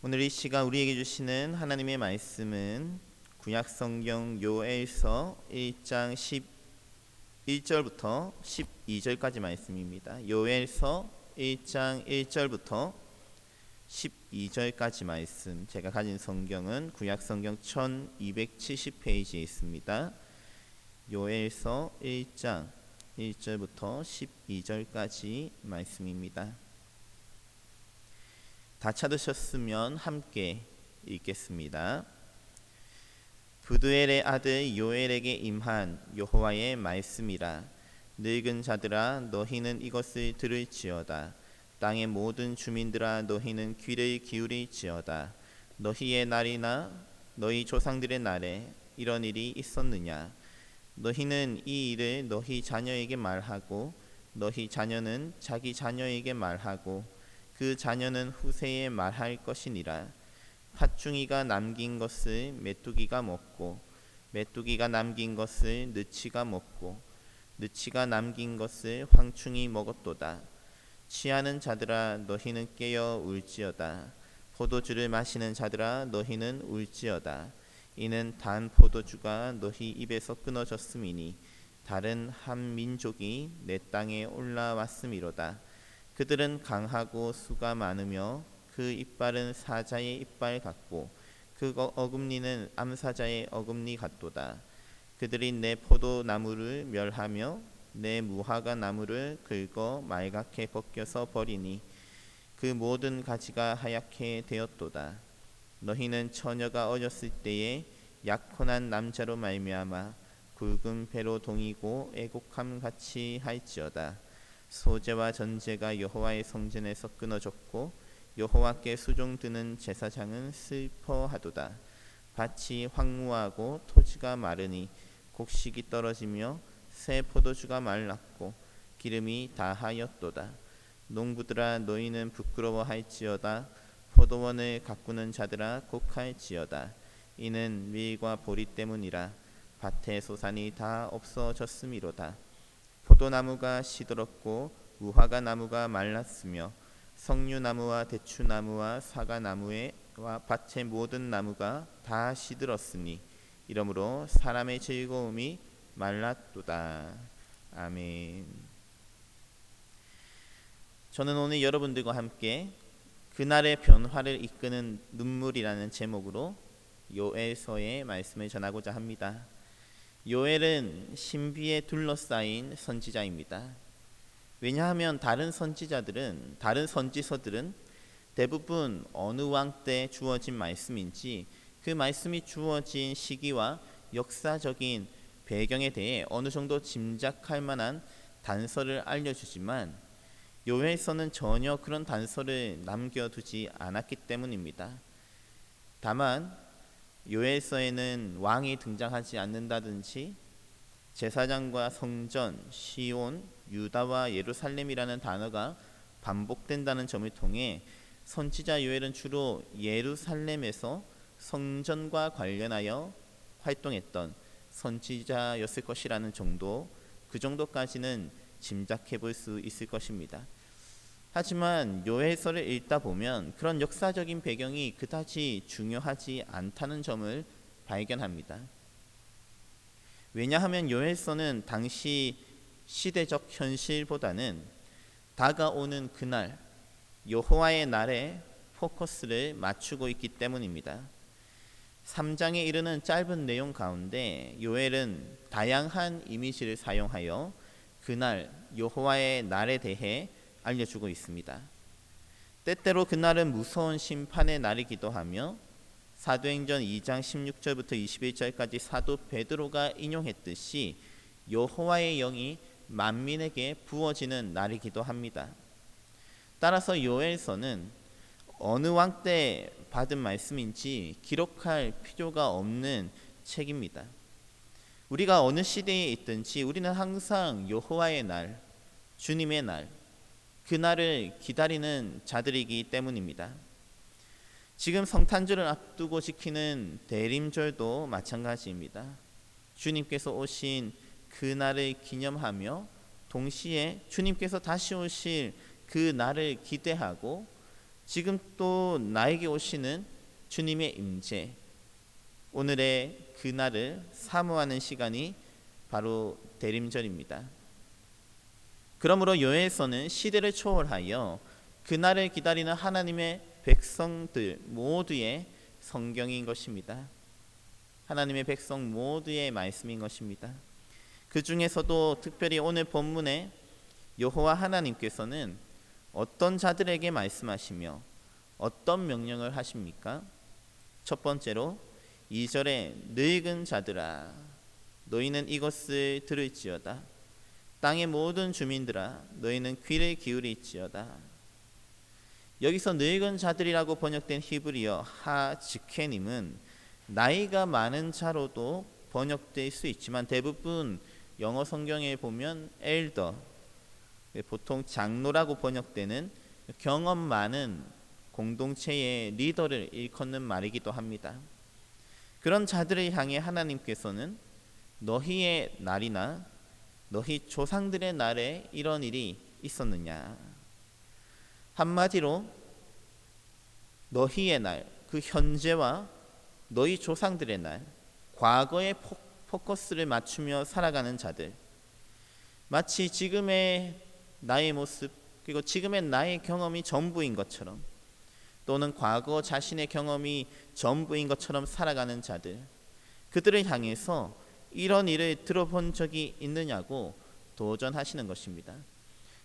오늘 이 시간 우리에게 주시는 하나님의 말씀은 구약성경 요엘서 1장 11절부터 12절까지 말씀입니다. 요엘서 1장 1절부터 12절까지 말씀. 제가 가진 성경은 구약성경 1270페이지에 있습니다. 요엘서 1장 1절부터 12절까지 말씀입니다. 다 찾으셨으면 함께 읽겠습니다. 부두엘의 아들 요엘에게 임한 여호와의 말씀이라. 늙은 자들아 너희는 이것을 들을지어다. 땅의 모든 주민들아 너희는 귀를 기울일지어다. 너희의 날이나 너희 조상들의 날에 이런 일이 있었느냐? 너희는 이 일을 너희 자녀에게 말하고 너희 자녀는 자기 자녀에게 말하고 그 자녀는 후세에 말할 것이니라. 팥중이가 남긴 것을 메뚜기가 먹고 메뚜기가 남긴 것을 느치가 먹고 느치가 남긴 것을 황충이 먹었도다. 취하는 자들아 너희는 깨어 울지어다. 포도주를 마시는 자들아 너희는 울지어다. 이는 단 포도주가 너희 입에서 끊어졌음이니 다른 한 민족이 내 땅에 올라왔음이로다. 그들은 강하고 수가 많으며 그 이빨은 사자의 이빨 같고 그 어금니는 암사자의 어금니 같도다. 그들이 내 포도나무를 멸하며 내 무화과 나무를 긁어 말갛게 벗겨서 버리니 그 모든 가지가 하얗게 되었도다. 너희는 처녀가 어렸을 때에 약혼한 남자로 말미암아 굵은 배로 동이고 애곡함 같이 할지어다. 소제와 전제가 여호와의 성전에서 끊어졌고 여호와께 수종 드는 제사장은 슬퍼하도다. 밭이 황무하고 토지가 마르니 곡식이 떨어지며 새 포도주가 말랐고 기름이 다하였도다. 농부들아 너희는 부끄러워할지어다. 포도원을 가꾸는 자들아 곡할지어다. 이는 밀과 보리 때문이라. 밭의 소산이 다 없어졌음이로다. 포도나무가 시들었고 무화과 나무가 말랐으며 석류나무와 대추나무와 사과나무와 밭의 모든 나무가 다 시들었으니 이러므로 사람의 즐거움이 말랐도다. 아멘. 저는 오늘 여러분들과 함께 그날의 변화를 이끄는 눈물이라는 제목으로 요엘서의 말씀을 전하고자 합니다. 요엘은 신비에 둘러싸인 선지자입니다. 왜냐하면 다른 선지서들은 대부분 어느 왕 때 주어진 말씀인지 그 말씀이 주어진 시기와 역사적인 배경에 대해 어느 정도 짐작할 만한 단서를 알려주지만 요엘서는 전혀 그런 단서를 남겨두지 않았기 때문입니다. 다만 요엘서에는 왕이 등장하지 않는다든지 제사장과 성전, 시온, 유다와 예루살렘이라는 단어가 반복된다는 점을 통해 선지자 요엘은 주로 예루살렘에서 성전과 관련하여 활동했던 선지자였을 것이라는 정도, 그 정도까지는 짐작해 볼 수 있을 것입니다. 하지만 요엘서를 읽다 보면 그런 역사적인 배경이 그다지 중요하지 않다는 점을 발견합니다. 왜냐하면 요엘서는 당시 시대적 현실보다는 다가오는 그날, 여호와의 날에 포커스를 맞추고 있기 때문입니다. 3장에 이르는 짧은 내용 가운데 요엘은 다양한 이미지를 사용하여 그날, 여호와의 날에 대해 알려주고 있습니다. 때때로 그날은 무서운 심판의 날이기도 하며 사도행전 2장 16절부터 21절까지 사도 베드로가 인용했듯이 여호와의 영이 만민에게 부어지는 날이기도 합니다. 따라서 요엘서는 어느 왕 때 받은 말씀인지 기록할 필요가 없는 책입니다. 우리가 어느 시대에 있든지 우리는 항상 여호와의 날, 주님의 날, 그날을 기다리는 자들이기 때문입니다. 지금 성탄절을 앞두고 지키는 대림절도 마찬가지입니다. 주님께서 오신 그날을 기념하며 동시에 주님께서 다시 오실 그 날을 기대하고 지금 또 나에게 오시는 주님의 임재, 오늘의 그날을 사모하는 시간이 바로 대림절입니다. 그러므로 요엘서는 시대를 초월하여 그날을 기다리는 하나님의 백성들 모두의 성경인 것입니다. 하나님의 백성 모두의 말씀인 것입니다. 그 중에서도 특별히 오늘 본문에 여호와 하나님께서는 어떤 자들에게 말씀하시며 어떤 명령을 하십니까? 첫 번째로 2절에 늙은 자들아 너희는 이것을 들을지어다. 땅의 모든 주민들아 너희는 귀를 기울일지어다. 여기서 늙은 자들이라고 번역된 히브리어 하즈케님은 나이가 많은 자로도 번역될 수 있지만 대부분 영어 성경에 보면 엘더, 보통 장로라고 번역되는 경험 많은 공동체의 리더를 일컫는 말이기도 합니다. 그런 자들을 향해 하나님께서는 너희의 날이나 너희 조상들의 날에 이런 일이 있었느냐, 한마디로 너희의 날, 그 현재와 너희 조상들의 날, 과거에 포커스를 맞추며 살아가는 자들, 마치 지금의 나의 모습 그리고 지금의 나의 경험이 전부인 것처럼, 또는 과거 자신의 경험이 전부인 것처럼 살아가는 자들, 그들을 향해서 이런 일을 들어본 적이 있느냐고 도전하시는 것입니다.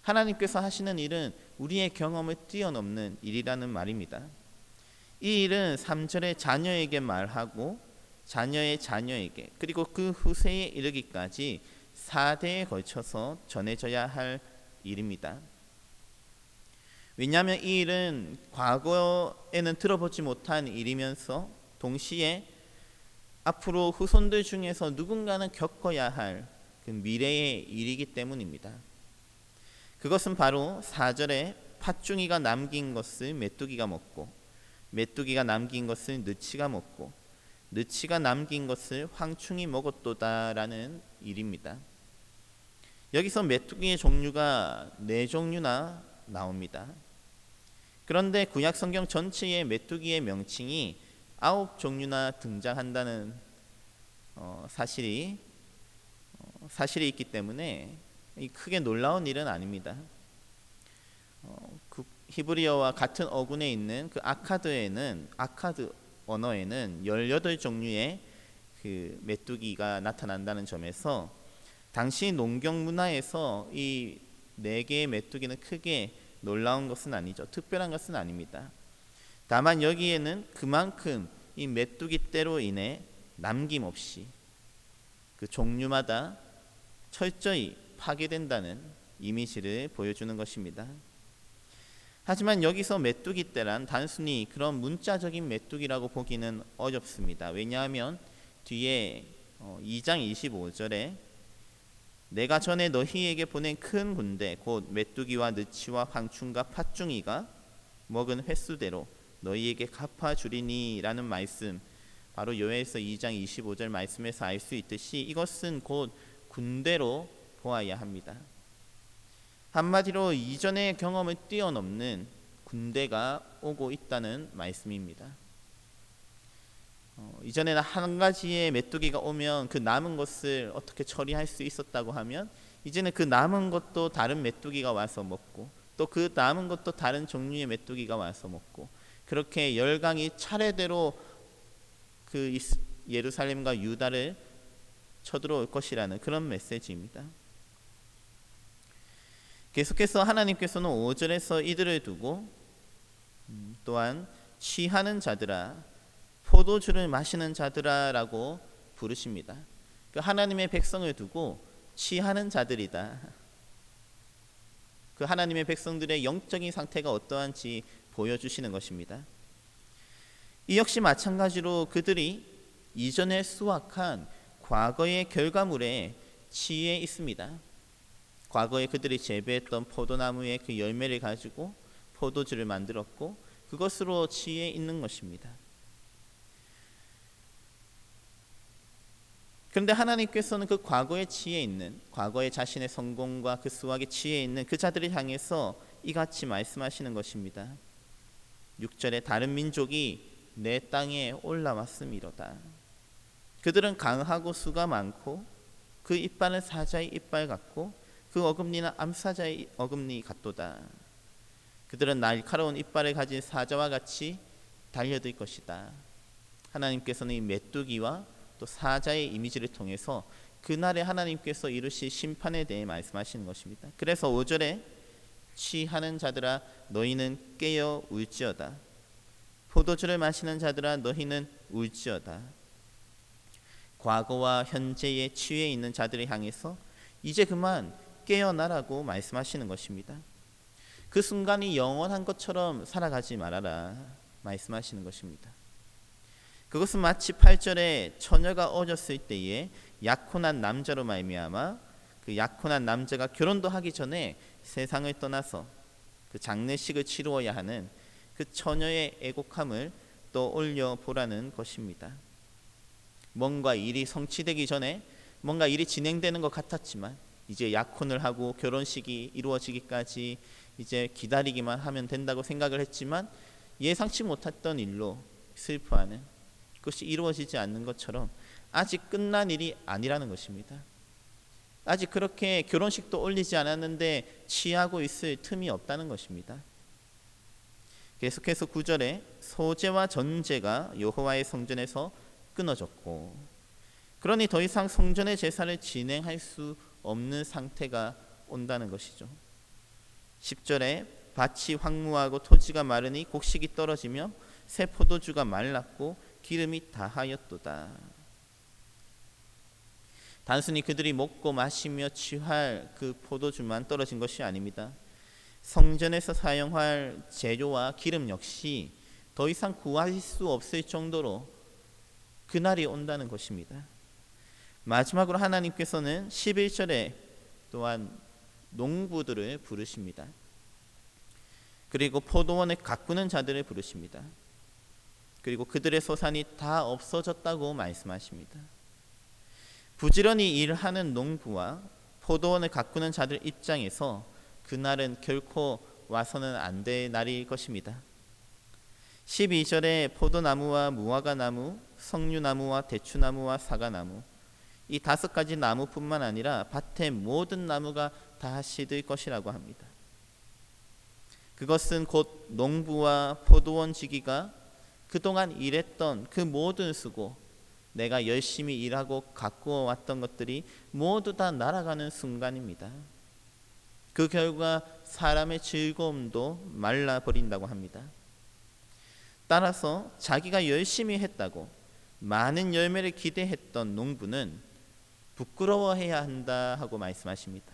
하나님께서 하시는 일은 우리의 경험을 뛰어넘는 일이라는 말입니다. 이 일은 3절에 자녀에게 말하고 자녀의 자녀에게 그리고 그 후세에 이르기까지 4대에 걸쳐서 전해져야 할 일입니다. 왜냐하면 이 일은 과거에는 들어보지 못한 일이면서 동시에 앞으로 후손들 중에서 누군가는 겪어야 할 그 미래의 일이기 때문입니다. 그것은 바로 4절에 팥중이가 남긴 것을 메뚜기가 먹고 메뚜기가 남긴 것을 느치가 먹고 느치가 남긴 것을 황충이 먹었도다라는 일입니다. 여기서 메뚜기의 종류가 4종류나 나옵니다. 그런데 구약 성경 전체의 메뚜기의 명칭이 9종류나 등장한다는 사실이 있기 때문에 크게 놀라운 일은 아닙니다. 그 히브리어와 같은 어군에 있는 그 아카드 언어에는 18종류의 그 메뚜기가 나타난다는 점에서 당시 농경 문화에서 이 4개의 메뚜기는 크게 놀라운 것은 아니죠. 특별한 것은 아닙니다. 다만 여기에는 그만큼 이 메뚜기 떼로 인해 남김없이 그 종류마다 철저히 파괴된다는 이미지를 보여주는 것입니다. 하지만 여기서 메뚜기 떼란 단순히 그런 문자적인 메뚜기라고 보기는 어렵습니다. 왜냐하면 뒤에 2장 25절에 내가 전에 너희에게 보낸 큰 군대 곧 메뚜기와 느치와 황충과 팥중이가 먹은 횟수대로 너희에게 갚아주리니 라는 말씀, 바로 요엘서 2장 25절 말씀에서 알 수 있듯이 이것은 곧 군대로 보아야 합니다. 한마디로 이전의 경험을 뛰어넘는 군대가 오고 있다는 말씀입니다. 이전에는 한 가지의 메뚜기가 오면 그 남은 것을 어떻게 처리할 수 있었다고 하면 이제는 그 남은 것도 다른 메뚜기가 와서 먹고 또 그 남은 것도 다른 종류의 메뚜기가 와서 먹고, 그렇게 열강이 차례대로 그 예루살렘과 유다를 쳐들어올 것이라는 그런 메시지입니다. 계속해서 하나님께서는 5절에서 이들을 두고 또한 취하는 자들아 포도주를 마시는 자들아 라고 부르십니다. 그 하나님의 백성을 두고 취하는 자들이다. 그 하나님의 백성들의 영적인 상태가 어떠한지 보여주시는 것입니다. 이 역시 마찬가지로 그들이 이전에 수확한 과거의 결과물에 취해 있습니다. 과거에 그들이 재배했던 포도나무의 그 열매를 가지고 포도주를 만들었고 그것으로 취해 있는 것입니다. 그런데 하나님께서는 그 과거에 취해 있는, 과거의 자신의 성공과 그 수확에 취해 있는 그 자들을 향해서 이같이 말씀하시는 것입니다. 6절에 다른 민족이 내 땅에 올라왔음이로다. 그들은 강하고 수가 많고 그 이빨은 사자의 이빨 같고 그 어금니는 암사자의 어금니 같도다. 그들은 날카로운 이빨을 가진 사자와 같이 달려들 것이다. 하나님께서는 이 메뚜기와 또 사자의 이미지를 통해서 그날에 하나님께서 이루실 심판에 대해 말씀하시는 것입니다. 그래서 5절에 취하는 자들아 너희는 깨어 울지어다. 포도주를 마시는 자들아 너희는 울지어다. 과거와 현재에 취해 있는 자들을 향해서 이제 그만 깨어나라고 말씀하시는 것입니다. 그 순간이 영원한 것처럼 살아가지 말아라 말씀하시는 것입니다. 그것은 마치 8절에 처녀가 어렸을 때에 약혼한 남자로 말미암아 그 약혼한 남자가 결혼도 하기 전에 세상을 떠나서 그 장례식을 치루어야 하는 그 처녀의 애곡함을 떠올려 보라는 것입니다. 뭔가 일이 성취되기 전에 뭔가 일이 진행되는 것 같았지만 이제 약혼을 하고 결혼식이 이루어지기까지 이제 기다리기만 하면 된다고 생각을 했지만 예상치 못했던 일로 슬퍼하는, 그것이 이루어지지 않는 것처럼 아직 끝난 일이 아니라는 것입니다. 아직 그렇게 결혼식도 올리지 않았는데 취하고 있을 틈이 없다는 것입니다. 계속해서 9절에 소제와 전제가 여호와의 성전에서 끊어졌고 그러니 더 이상 성전의 제사를 진행할 수 없는 상태가 온다는 것이죠. 10절에 밭이 황무하고 토지가 마르니 곡식이 떨어지며 새 포도주가 말랐고 기름이 다하였도다. 단순히 그들이 먹고 마시며 취할 그 포도주만 떨어진 것이 아닙니다. 성전에서 사용할 재료와 기름 역시 더 이상 구할 수 없을 정도로 그날이 온다는 것입니다. 마지막으로 하나님께서는 11절에 또한 농부들을 부르십니다. 그리고 포도원을 가꾸는 자들을 부르십니다. 그리고 그들의 소산이 다 없어졌다고 말씀하십니다. 부지런히 일하는 농부와 포도원을 가꾸는 자들 입장에서 그날은 결코 와서는 안 될 날일 것입니다. 12절에 포도나무와 무화과나무, 석류나무와 대추나무와 사과나무, 이 5가지 나무뿐만 아니라 밭의 모든 나무가 다 시들 것이라고 합니다. 그것은 곧 농부와 포도원 지기가 그동안 일했던 그 모든 수고, 내가 열심히 일하고 가꾸어 왔던 것들이 모두 다 날아가는 순간입니다. 그 결과 사람의 즐거움도 말라버린다고 합니다. 따라서 자기가 열심히 했다고 많은 열매를 기대했던 농부는 부끄러워해야 한다 하고 말씀하십니다.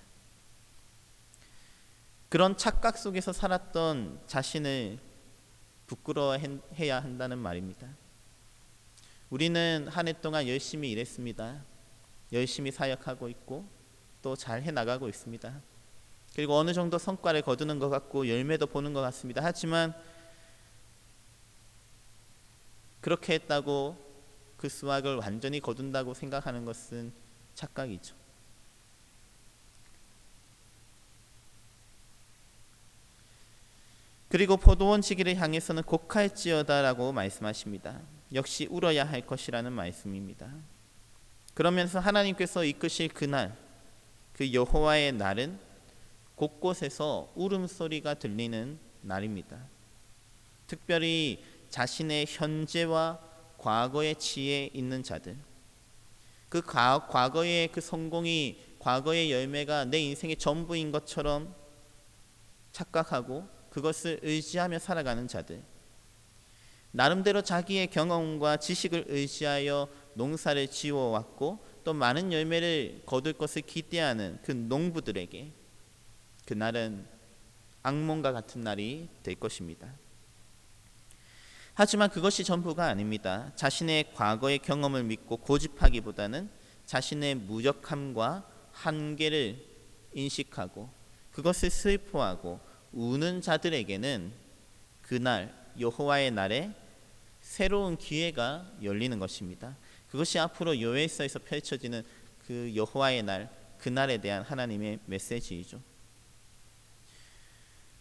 그런 착각 속에서 살았던 자신을 부끄러워해야 한다는 말입니다. 우리는 한 해 동안 열심히 일했습니다. 열심히 사역하고 있고 또 잘 해나가고 있습니다. 그리고 어느 정도 성과를 거두는 것 같고 열매도 보는 것 같습니다. 하지만 그렇게 했다고 그 수확을 완전히 거둔다고 생각하는 것은 착각이죠. 그리고 포도원 지기를 향해서는 곡할지어다라고 말씀하십니다. 역시 울어야 할 것이라는 말씀입니다. 그러면서 하나님께서 이끄실 그날, 그 여호와의 날은 곳곳에서 울음소리가 들리는 날입니다. 특별히 자신의 현재와 과거의 지혜에 있는 자들, 그 과거의 그 성공이, 과거의 열매가 내 인생의 전부인 것처럼 착각하고 그것을 의지하며 살아가는 자들, 나름대로 자기의 경험과 지식을 의지하여 농사를 지어왔고 또 많은 열매를 거둘 것을 기대하는 그 농부들에게 그날은 악몽과 같은 날이 될 것입니다. 하지만 그것이 전부가 아닙니다. 자신의 과거의 경험을 믿고 고집하기보다는 자신의 무력함과 한계를 인식하고 그것을 슬퍼하고 우는 자들에게는 그날 여호와의 날에 새로운 기회가 열리는 것입니다. 그것이 앞으로 요엘서에서 펼쳐지는 그 여호와의 날, 그날에 대한 하나님의 메시지이죠.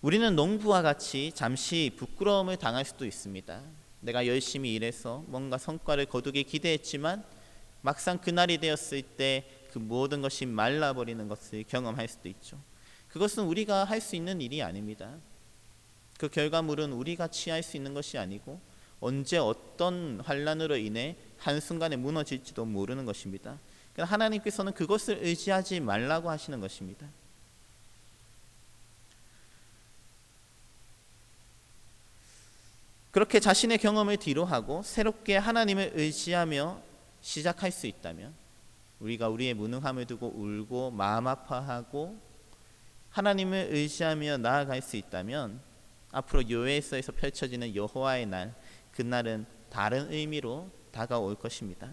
우리는 농부와 같이 잠시 부끄러움을 당할 수도 있습니다. 내가 열심히 일해서 뭔가 성과를 거두기 기대했지만 막상 그날이 되었을 때 그 모든 것이 말라버리는 것을 경험할 수도 있죠. 그것은 우리가 할 수 있는 일이 아닙니다. 그 결과물은 우리가 취할 수 있는 것이 아니고 언제 어떤 환난으로 인해 한순간에 무너질지도 모르는 것입니다. 그러나 하나님께서는 그것을 의지하지 말라고 하시는 것입니다. 그렇게 자신의 경험을 뒤로하고 새롭게 하나님을 의지하며 시작할 수 있다면, 우리가 우리의 무능함을 두고 울고 마음 아파하고 하나님을 의지하며 나아갈 수 있다면, 앞으로 요엘서에서 펼쳐지는 여호와의 날, 그날은 다른 의미로 다가올 것입니다.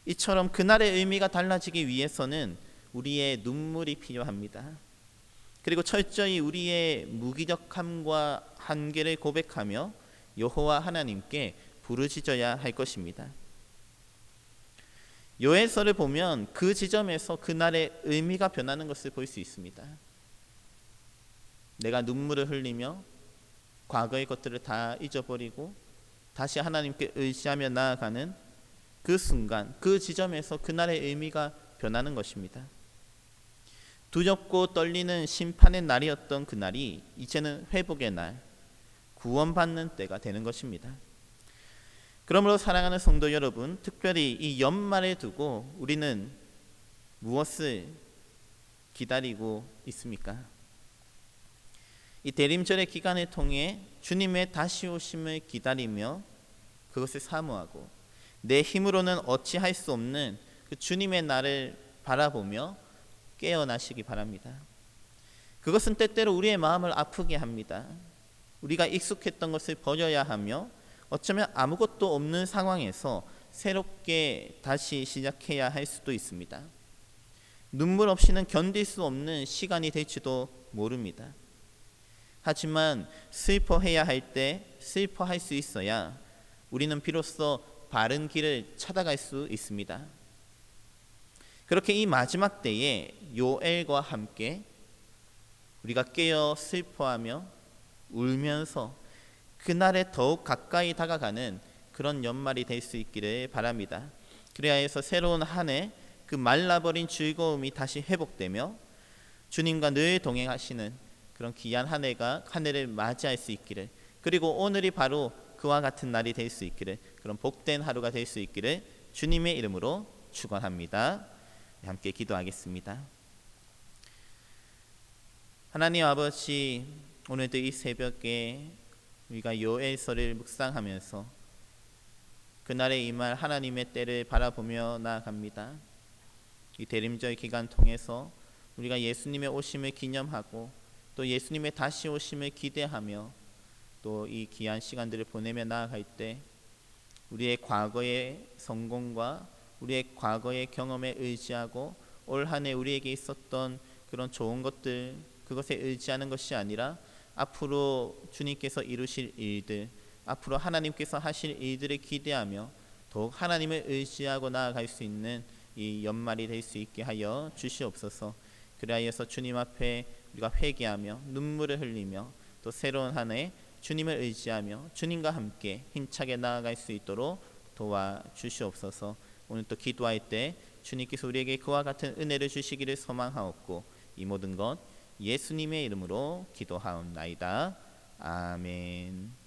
이처럼 그날의 의미가 달라지기 위해서는 우리의 눈물이 필요합니다. 그리고 철저히 우리의 무기력함과 한계를 고백하며 여호와 하나님께 부르짖어야 할 것입니다. 요엘서를 보면 그 지점에서 그날의 의미가 변하는 것을 볼 수 있습니다. 내가 눈물을 흘리며 과거의 것들을 다 잊어버리고 다시 하나님께 의지하며 나아가는 그 순간, 그 지점에서 그날의 의미가 변하는 것입니다. 두렵고 떨리는 심판의 날이었던 그날이 이제는 회복의 날, 구원받는 때가 되는 것입니다. 그러므로 사랑하는 성도 여러분, 특별히 이 연말에 두고 우리는 무엇을 기다리고 있습니까? 이 대림절의 기간을 통해 주님의 다시 오심을 기다리며 그것을 사모하고 내 힘으로는 어찌할 수 없는 그 주님의 날을 바라보며 깨어나시기 바랍니다. 그것은 때때로 우리의 마음을 아프게 합니다. 우리가 익숙했던 것을 버려야 하며 어쩌면 아무것도 없는 상황에서 새롭게 다시 시작해야 할 수도 있습니다. 눈물 없이는 견딜 수 없는 시간이 될지도 모릅니다. 하지만 슬퍼해야 할 때 슬퍼할 수 있어야 우리는 비로소 바른 길을 찾아갈 수 있습니다. 그렇게 이 마지막 때에 요엘과 함께 우리가 깨어 슬퍼하며 울면서 그날에 더욱 가까이 다가가는 그런 연말이 될 수 있기를 바랍니다. 그래야 해서 새로운 한 해 그 말라버린 즐거움이 다시 회복되며 주님과 늘 동행하시는 그런 귀한 한 해를 맞이할 수 있기를, 그리고 오늘이 바로 그와 같은 날이 될 수 있기를, 그런 복된 하루가 될 수 있기를 주님의 이름으로 축원합니다. 함께 기도하겠습니다. 하나님 아버지, 오늘도 이 새벽에 우리가 요엘서를 묵상하면서 그날에 임할 하나님의 때를 바라보며 나아갑니다. 이 대림절 기간 통해서 우리가 예수님의 오심을 기념하고 또 예수님의 다시 오심을 기대하며 또 이 귀한 시간들을 보내며 나아갈 때 우리의 과거의 성공과 우리의 과거의 경험에 의지하고 올 한 해 우리에게 있었던 그런 좋은 것들, 그것에 의지하는 것이 아니라 앞으로 주님께서 이루실 일들, 앞으로 하나님께서 하실 일들을 기대하며 더욱 하나님을 의지하고 나아갈 수 있는 이 연말이 될 수 있게 하여 주시옵소서. 그리하여서 주님 앞에 우리가 회개하며 눈물을 흘리며 또 새로운 한 해 주님을 의지하며 주님과 함께 힘차게 나아갈 수 있도록 도와주시옵소서. 오늘 또 기도할 때 주님께서 우리에게 그와 같은 은혜를 주시기를 소망하옵고 이 모든 것 예수님의 이름으로 기도하옵나이다. 아멘.